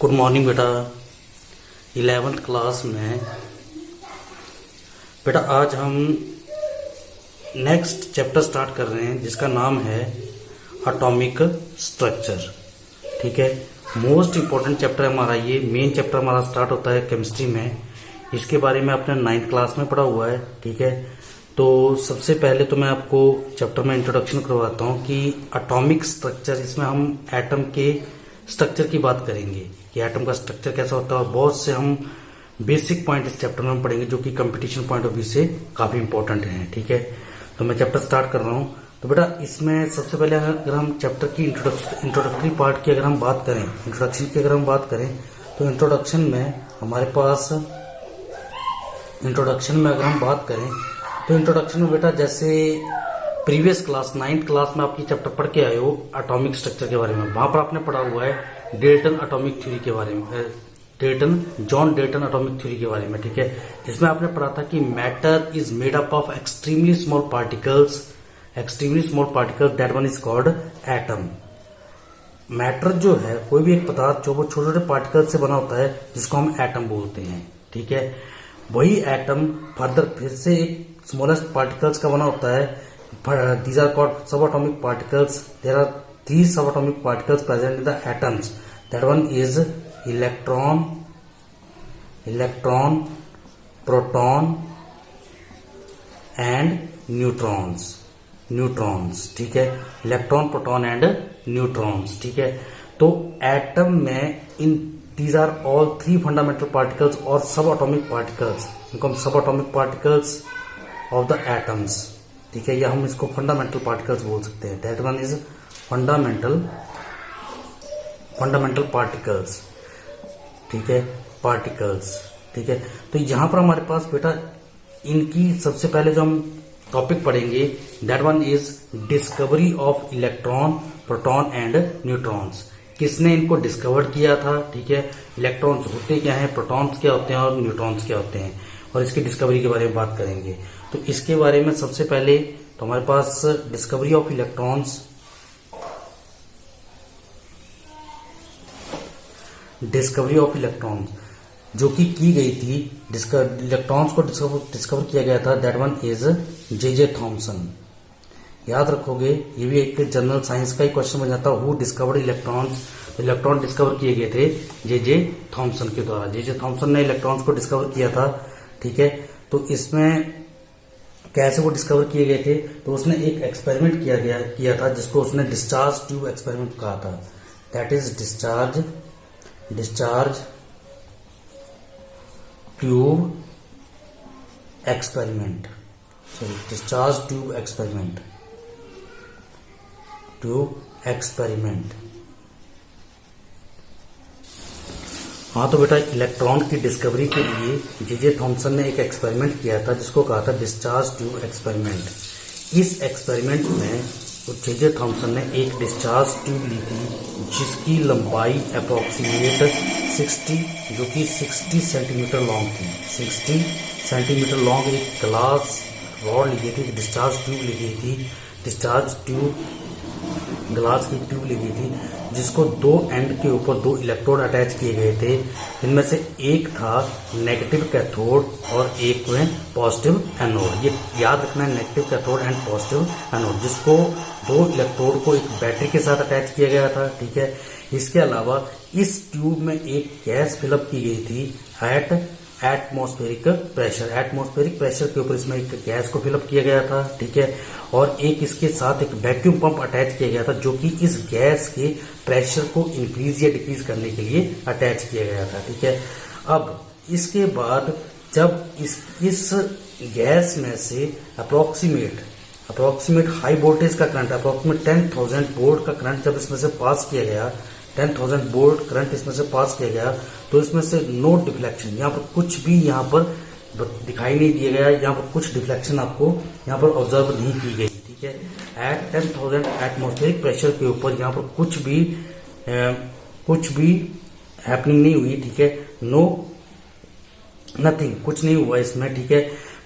Good morning बेटा। 11th class में बेटा आज हम नेक्स्ट चैप्टर स्टार्ट कर रहे हैं जिसका नाम है एटॉमिक स्ट्रक्चर। ठीक है, मोस्ट इम्पोर्टेंट चैप्टर हमारा ये मेन चैप्टर हमारा स्टार्ट होता है केमिस्ट्री में। इसके बारे में आपने 9th क्लास में पढ़ा हुआ है। ठीक है, तो सबसे पहले तो मैं आपको चैप्टर में इंट्रोडक्शन करवाता हूँ कि एटॉमिक स्ट्रक्चर, इसमें हम एटम के स्ट्रक्चर की बात करेंगे कि एटम का स्ट्रक्चर कैसा होता है और बहुत से हम बेसिक पॉइंट इस चैप्टर में हम पढ़ेंगे जो कि कंपटीशन पॉइंट ऑफ व्यू से काफी इंपॉर्टेंट हैं। ठीक है, तो मैं चैप्टर स्टार्ट कर रहा हूँ। तो बेटा इसमें सबसे पहले अगर हम चैप्टर की इंट्रोडक्टरी पार्ट की अगर हम बात करें, इंट्रोडक्शन की अगर हम बात करें तो इंट्रोडक्शन में हमारे पास अगर हम बात करें तो इंट्रोडक्शन में बेटा जैसे प्रीवियस क्लास 9th क्लास में आपकी चैप्टर पढ़ के आए हो एटॉमिक स्ट्रक्चर के बारे में, वहां पर आपने पढ़ा हुआ है डेल्टन एटॉमिक थ्योरी के बारे में, जॉन डेल्टन एटॉमिक थ्योरी के बारे में। ठीक है, इसमें आपने पढ़ा था कि matter is made up of extremely small particles that one is called atom. Matter जो है कोई भी एक पदार्थ जो वो छोटे छोटे पार्टिकल से बना होता है जिसको हम एटम बोलते हैं। ठीक है, वही एटम फर्दर फिर से एक स्मॉलेस्ट पार्टिकल्स का बना होता है। These are called subatomic particles. There are three subatomic particles present in the atoms. That one is electron, proton, and neutrons. ठीक है, इलेक्ट्रॉन, प्रोटॉन एंड न्यूट्रॉन्स। ठीक है, तो एटम में these are all three fundamental particles और subatomic particles, इनको हम subatomic particles of the atoms। ठीक है, या हम इसको फंडामेंटल पार्टिकल्स बोल सकते हैं। That one is fundamental particles. ठीक है, पार्टिकल्स। ठीक है, तो यहां पर हमारे पास बेटा इनकी सबसे पहले जो हम टॉपिक पढ़ेंगे that one is discovery of electron, proton and neutrons. किसने इनको डिस्कवर किया था? ठीक है, इलेक्ट्रॉन्स होते क्या हैं, प्रोटॉन्स क्या होते हैं और न्यूट्रॉन्स क्या होते हैं, और इसकी डिस्कवरी के बारे में बात करेंगे। तो इसके बारे में सबसे पहले तो हमारे पास डिस्कवरी ऑफ इलेक्ट्रॉन्स, जो कि की गई थी, इलेक्ट्रॉन्स को डिस्कवर किया गया था। That one is J Thomson. याद रखोगे, ये भी एक जनरल साइंस का ही क्वेश्चन बन जाता है। Who discovered electrons? Electron discover किए गए थे जे थॉमसन के द्वारा। जे थॉमसन ने इलेक्ट्रॉन्स को डिस्कवर किया था। ठीक है, तो इसमें कैसे वो डिस्कवर किए गए थे? तो उसने एक एक्सपेरिमेंट किया था जिसको उसने डिस्चार्ज ट्यूब एक्सपेरिमेंट कहा था। That is discharge tube experiment. हाँ, तो बेटा इलेक्ट्रॉन की डिस्कवरी के लिए जे थॉमसन ने एक एक्सपेरिमेंट किया था जिसको कहा था डिस्चार्ज ट्यूब एक्सपेरिमेंट। इस एक्सपेरिमेंट में जे थॉमसन ने एक डिस्चार्ज ट्यूब ली थी जिसकी लंबाई अप्रोक्सीमेट 60 सेंटीमीटर लॉन्ग थी। 60 सेंटीमीटर लॉन्ग एक ग्लास रॉड ली गई थी, डिस्चार्ज ट्यूब ली गई थी, ग्लास की ट्यूब ली गई थी जिसको दो एंड के ऊपर दो इलेक्ट्रोड अटैच किए गए थे। इनमें से एक था नेगेटिव कैथोड और एक में पॉजिटिव एनोड। ये याद रखना है, negative cathode and positive anode, जिसको दो इलेक्ट्रोड को एक बैटरी के साथ अटैच किया गया था। ठीक है, इसके अलावा इस ट्यूब में एक गैस फिलअप की गई थी एट एटमॉस्फेरिक प्रेशर के ऊपर इसमें एक गैस को फिलअप किया गया था। ठीक है, और एक इसके साथ एक वैक्यूम पंप अटैच किया गया था जो कि इस गैस के प्रेशर को इंक्रीज या डिक्रीज करने के लिए अटैच किया गया था। ठीक है, अब इसके बाद जब इस गैस में से अप्रोक्सीमेट हाई वोल्टेज का करंट, अप्रोक्सीमेट 10,000 वोल्ट का करंट जब इसमें से पास किया गया, 10,000 वोल्ट करंट इसमें से पास किया गया, तो इसमें से नो डिफ्लेक्शन, यहाँ पर कुछ भी यहाँ पर दिखाई नहीं दिया गया। यहाँ पर कुछ डिफ्लेक्शन आपको यहाँ पर ऑब्जर्व नहीं की गई। ठीक है, एट 10,000 एटमॉस्फेरिक प्रेशर के ऊपर यहाँ पर कुछ भी हैपनिंग नहीं हुई। ठीक है, नथिंग, कुछ नहीं हुआ इसमें। ठीक है,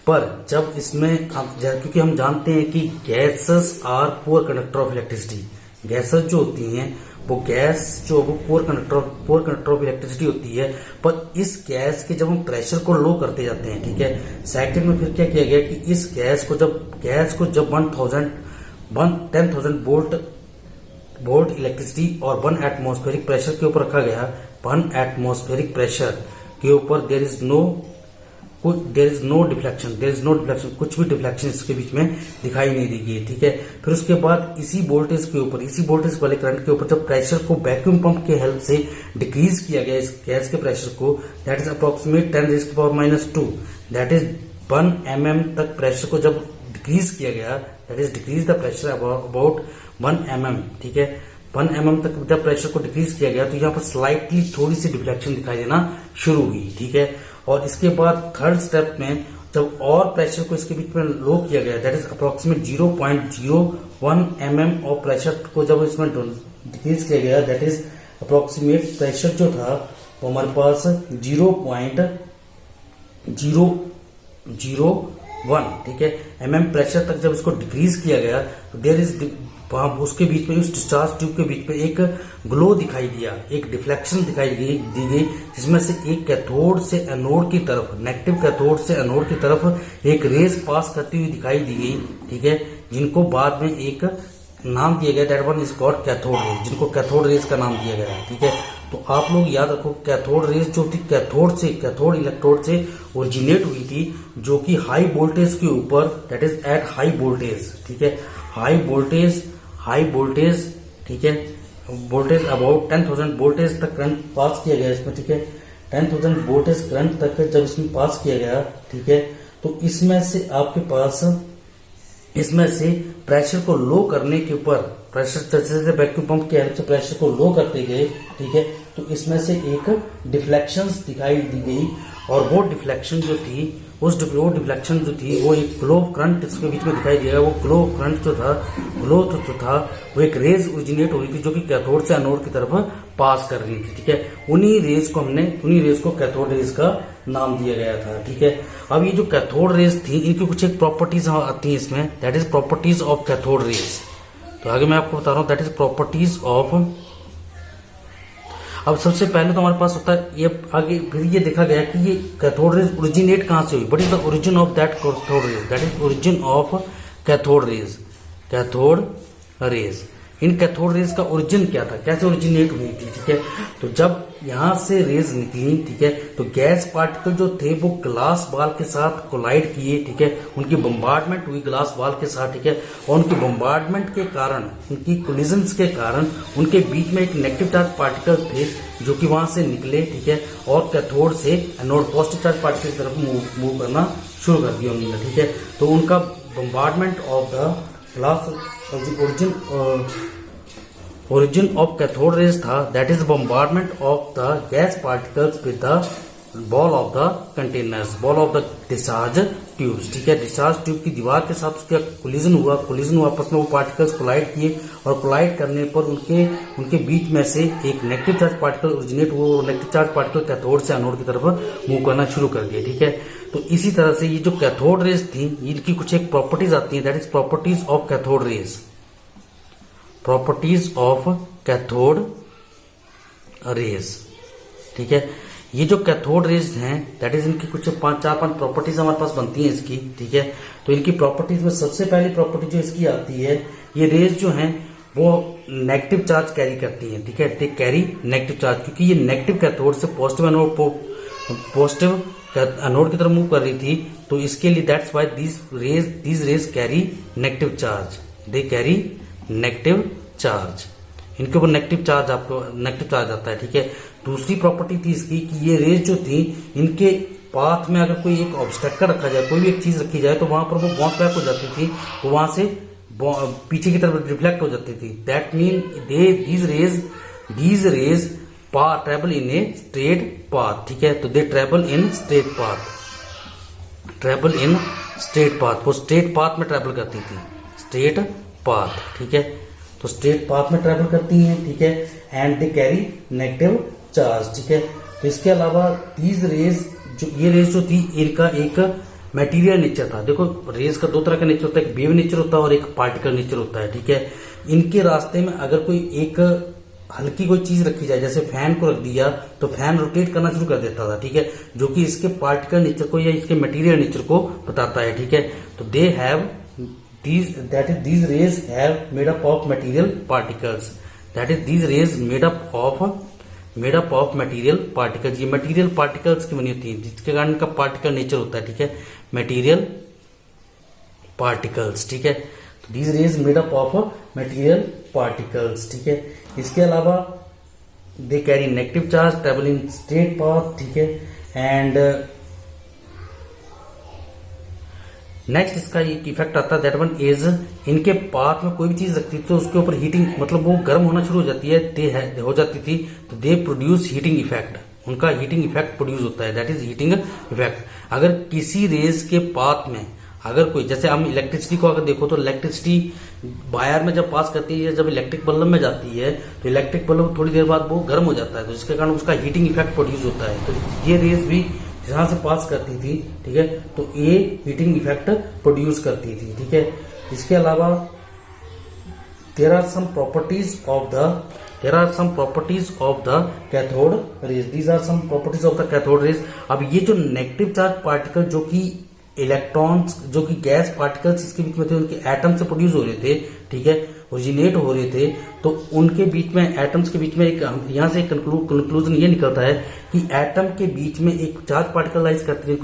पर जब इसमें क्योंकि हम जानते हैं कि gases are poor conductor of electricity, gases जो होती हैं वो गैस जो वो पोर कंडक्टर ऑफ इलेक्ट्रिसिटी होती है, पर इस गैस के जब हम प्रेशर को लो करते जाते हैं, ठीक है, सेकंड में फिर क्या किया गया कि इस गैस को जब 10,000 वोल्ट इलेक्ट्रिसिटी और 1 एटमॉस्फेरिक प्रेशर के ऊपर रखा गया, 1 एटमॉस्फेरिक प्रेशर के ऊपर देयर इज नो डिफ्लेक्शन, कुछ भी डिफ्लेक्शन इसके बीच में दिखाई नहीं दी गई, ठीक है। फिर उसके बाद इसी वोल्टेज वाले करंट के ऊपर जब प्रेशर को वैक्यूम पंप के हेल्प से डिक्रीज किया गया इस गैस के प्रेशर को, that is approximate 10⁻⁻², that is 1 mm तक प्रेशर को जब डिक्रीज किया गया, that is decrease the pressure about 1 mm, ठीक है। 1 mm तक जब प्रेशर को डिक्रीज किया गया तो यहाँ पर स्लाइटली थोड़ी सी डिफ्लेक्शन दिखाई देना शुरू हुई, ठीक है। और इसके बाद थर्ड स्टेप में जब और प्रेशर को इसके बीच में लो किया गया, दैट इज अप्रोक्सीमेट 0.01 mm और प्रेशर को जब इसमें डिक्रीज किया गया, दैट इज अप्रोक्सीमेट प्रेशर जो था वो हमारे पास 0.001, ठीक है, mm प्रेशर तक जब इसको डिक्रीज किया गया तो देयर इज उसके बीच में, उस डिस्चार्ज ट्यूब के बीच में एक ग्लो दिखाई दिया, एक डिफ्लेक्शन दी गई, जिसमें से एक कैथोड से एनोड की तरफ, नेगेटिव कैथोड से एनोड की तरफ एक रेज पास करती हुई दिखाई दी गई, ठीक है, जिनको बाद में एक नाम दिया गया, that one is called cathode rays, जिनको कैथोड रेज का नाम दिया गया, ठीक है। तो आप लोग याद रखो, कैथोड रेज जो थी कैथोड इलेक्ट्रोड से ओरिजिनेट हुई थी, जो कि हाई वोल्टेज के ऊपर, that is at high voltage, ठीक है, हाई वोल्टेज, ठीक है, वोल्टेज अबाउट 10,000 वोल्टेज तक करंट पास किया गया इसमें, ठीक है, 10,000 वोल्टेज करंट तक जब इसमें पास किया गया, ठीक है, तो इसमें से आपके पास प्रेशर को लो करने के ऊपर, प्रेशर जैसे वैक्यूम पंप के हेल्प से प्रेशर को लो करते गए, ठीक है, तो इसमें से एक डिफ्लेक्शन दिखाई दी गई, और वो डिफ्लेक्शन जो थी वो एक ग्लो करंट इसके बीच में दिखाई दिया। वो ग्लो करंट जो था वो एक रेज ओरिजिनेट हो रही थी, जो कि कैथोड से एनोड की तरफ पास कर रही थी, ठीक है। उन्हीं रेज को कैथोड रेज का नाम दिया गया था, ठीक है। अब ये जो कैथोड रेज थी, इनकी कुछ एक प्रॉपर्टीज आती है इसमें, that is properties of cathode rays. तो आगे मैं आपको बता रहा हूँ, दैट इज प्रॉपर्टीज ऑफ। अब सबसे पहले तो हमारे पास होता है ये, आगे फिर ये देखा गया कि ये कैथोड रेज ओरिजिनेट कहां से हुई, what is the origin of that cathode rays, that is origin of cathode rays. In cathode rays का ओरिजिन क्या था, कैसे ओरिजिनेट हुई थी, ठीक है। तो जब यहां से रेज निकली, ठीक है, तो गैस पार्टिकल जो थे वो ग्लास बॉल के साथ कोलाइड किए, ठीक है, उनकी बम्बार्डमेंट हुई ग्लास बॉल के साथ, ठीक है, और उनकी बम्बार्डमेंट के कारण, उनकी कोलिजन्स के कारण उनके बीच में एक नेगेटिव चार्ज पार्टिकल थे जो कि वहां से निकले, ठीक है, और कैथोड से एनोड पॉजिटिव चार्ज पार्टिकल की तरफ मूव करना शुरू कर दिया उन्होंने, ठीक है। तो उनका bombardment of the glass, origin of cathode rays था, that is bombardment of the gas particles with the ball of the containers, ball of the discharge tubes, ठीक है। डिस्चार्ज ट्यूब की दीवार के साथ उसका कोलिजन हुआ, आपस में वो पार्टिकल्स कोलाइड किए, और कोलाइड करने पर उनके बीच में से एक नेगेटिव चार्ज पार्टिकल ओरिजिनेट हुआ, और नेगेटिव चार्ज पार्टिकल कैथोड से एनोड की तरफ मूव करना शुरू कर दिया, ठीक है। तो इसी तरह से ये जो कैथोड रेज थी, इनकी कुछ एक प्रॉपर्टीज आती है, that is properties of cathode rays, properties of cathode rays, ठीक है। ये जो कैथोड रेज हैं, दैट इज इनकी कुछ 4-5 प्रॉपर्टीज हमारे पास बनती हैं इसकी, ठीक है। तो इनकी प्रॉपर्टीज में सबसे पहली प्रॉपर्टी जो इसकी आती है, ये रेज जो हैं वो नेगेटिव चार्ज कैरी करती हैं, ठीक है, दे कैरी नेगेटिव चार्ज, क्योंकि ये नेगेटिव कैथोड से पॉजिटिव एनोड की तरफ मूव कर रही थी, तो इसके लिए that's why these raise carry negative charge, they carry negative charge, इनके ऊपर नेगेटिव चार्ज आता है, ठीक है। दूसरी प्रॉपर्टी थी इसकी कि ये रेज जो थी, इनके पाथ में अगर कोई एक ऑब्स्टेकल रखा जाए, कोई भी एक चीज रखी जाए, तो वहां पर वो बाउंस बैक हो जाती थी, तो वहां से पीछे की तरफ रिफ्लेक्ट हो जाती थी। That mean these raise travel in a straight path, ठीक है। तो they travel in straight path, वो स्ट्रेट पाथ में ट्रेवल करती थी, स्ट्रेट पाथ, ठीक है। तो स्ट्रेट पाथ में ट्रेवल करती हैं, ठीक है, and they carry negative charge, ठीक है। तो इसके अलावा दीज रेज, ये रेज जो थी, इनका एक मटेरियल नेचर था। देखो, रेज का 2 तरह का नेचर होता है, एक वेव नेचर होता है और एक पार्टिकल नेचर होता है, ठीक है। इनके रास्ते में अगर कोई एक हल्की कोई चीज रखी जाए, जैसे फैन को रख दिया तो फैन रोटेट करना शुरू कर देता था, ठीक है, जो कि इसके पार्टिकल नेचर को या इसके मटेरियल नेचर को बताता है, ठीक है। तो they have these rays have made up of material particles, that is these rays made up of material particles। ये material particles की बनी होती है, जिसके कारण इनका पार्टिकल नेचर होता है, ठीक है, material particles, ठीक है। तो these rays made up of material particles, ठीक है। इसके अलावा they carry negative charge, travel in straight path, ठीक है। एंड नेक्स्ट इसका एक इफेक्ट आता है, दैट वन इज इनके पाथ में कोई भी चीज रखती थी तो उसके ऊपर हीटिंग, मतलब वो गर्म होना शुरू हो जाती है, हो जाती थी, तो दे प्रोड्यूस हीटिंग इफेक्ट, उनका हीटिंग इफेक्ट प्रोड्यूस होता है, दैट इज हीटिंग इफेक्ट। अगर किसी रेज के पाथ में अगर कोई, जैसे हम इलेक्ट्रिसिटी को अगर देखो तो इलेक्ट्रिसिटी वायर में जब पास करती है, जब इलेक्ट्रिक बल्ब में जाती है तो इलेक्ट्रिक बल्ब थोड़ी देर बाद वो गर्म हो जाता है, तो जिसके कारण उसका हीटिंग इफेक्ट प्रोड्यूस होता है। तो ये रेज भी जहां से पास करती थी, ठीक है, तो ये हीटिंग इफेक्ट प्रोड्यूस करती थी, ठीक है। इसके अलावा there are some properties of the cathode rays, these are some properties of the cathode rays. अब ये जो नेगेटिव चार्ज पार्टिकल, जो कि इलेक्ट्रॉन्स, जो कि गैस पार्टिकल्स इसके बीच में थे, उनके एटम से प्रोड्यूस हो रहे थे, ठीक है, ओरिजिनेट हो रहे थे, तो उनके बीच में, एटम्स के बीच में एक, यहां से कंक्लूजन ये निकलता है कि एटम के बीच में एक चार्ज पार्टिकल लाइज करते हैं,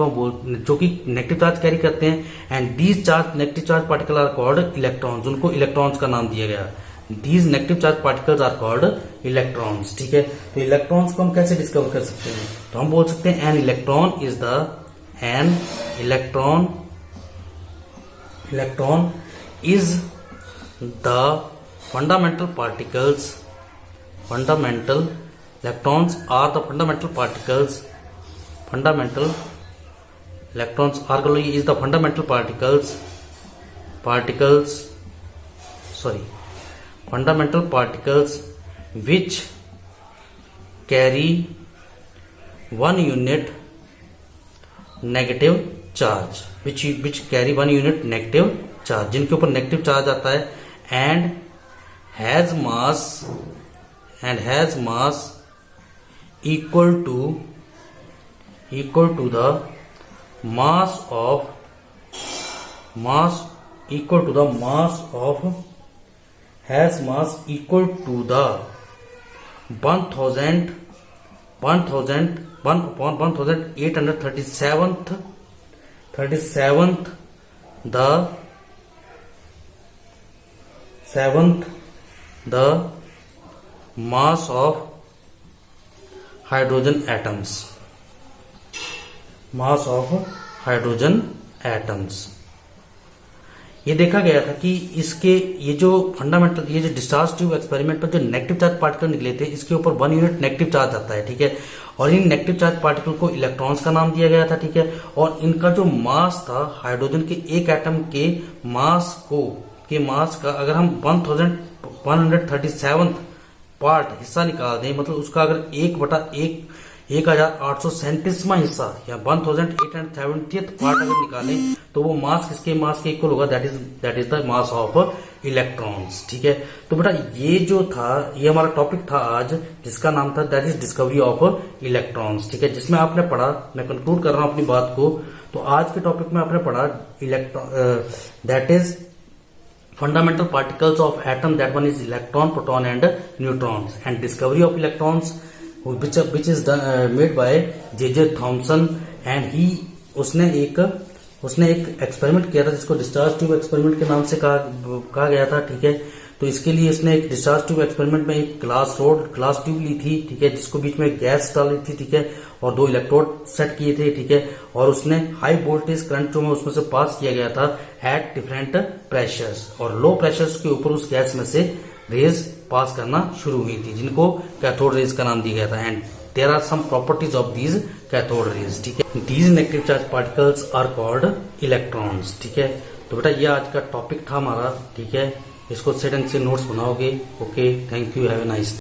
जो कि नेगेटिव चार्ज कैरी करते हैं, and these charge negative charge particle are called electrons, उनको इलेक्ट्रॉन्स का नाम दिया गया। These negative charge particles are called electrons, ठीक है। तो इलेक्ट्रॉन्स को हम कैसे डिस्कवर कर सकते हैं? तो हम बोल सकते हैं an electron is the fundamental particles, fundamental electrons are the fundamental particles, fundamental electrons are is the fundamental fundamental particles which carry one unit negative charge, which carry one unit negative charge, जिनके ऊपर negative charge आता है, and has mass equal to the mass of 1000 1837th the mass of hydrogen atoms, ये देखा गया था कि इसके ये जो डिस्चार्ज ट्यूब एक्सपेरिमेंट में जो नेगेटिव चार्ज पार्टिकल निकले थे, इसके ऊपर 1 यूनिट नेगेटिव चार्ज आता है, ठीक है, और इन नेगेटिव चार्ज पार्टिकल को इलेक्ट्रॉन्स का नाम दिया गया था, ठीक है, और इनका जो मास था, हाइड्रोजन के एक एटम के मास का अगर हम 1137 पार्ट हिस्सा निकाल दें, मतलब उसका अगर 1837वां हिस्सा या 1870th पार्ट अगर निकालें, तो वो मास किसके मास के इक्वल होगा, that is the mass of electrons, ठीक है। तो बेटा ये जो था, ये हमारा टॉपिक था आज, जिसका नाम था that is discovery of electrons, ठीक है, जिसमें आपने पढ़ा, मैं कंक्लूड कर रहा हूं अपनी बात को, तो आज के टॉपिक में आपने पढ़ा that is fundamental particles of atom, that one is electron, proton and neutrons, and discovery of electrons which is made by J.J. Thomson, and उसने एक एक्सपेरिमेंट किया था जिसको डिस्चार्ज ट्यूब एक्सपेरिमेंट के नाम से कहा गया था, ठीक है। तो इसके लिए इसने एक डिस्चार्ज ट्यूब एक्सपेरिमेंट में एक ग्लास ट्यूब ली थी, ठीक है, जिसको बीच में गैस डाली थी, ठीक है, और 2 इलेक्ट्रोड सेट किए थे, ठीक है, और उसने हाई वोल्टेज करंट जो उसमें से पास किया गया था एट डिफरेंट प्रेशर्स, और लो प्रेशर्स के ऊपर उस गैस में से रेज पास करना शुरू हुई थी, जिनको कैथोड रेज का नाम दिया गया था, and there are some properties of these cathode rays, ठीक है। These negative charge particles are called electrons, ठीक है। तो बेटा ये आज का टॉपिक था हमारा, ठीक है, इसको अच्छे ढंग से नोट्स बनाओगे, okay, thank you, have a nice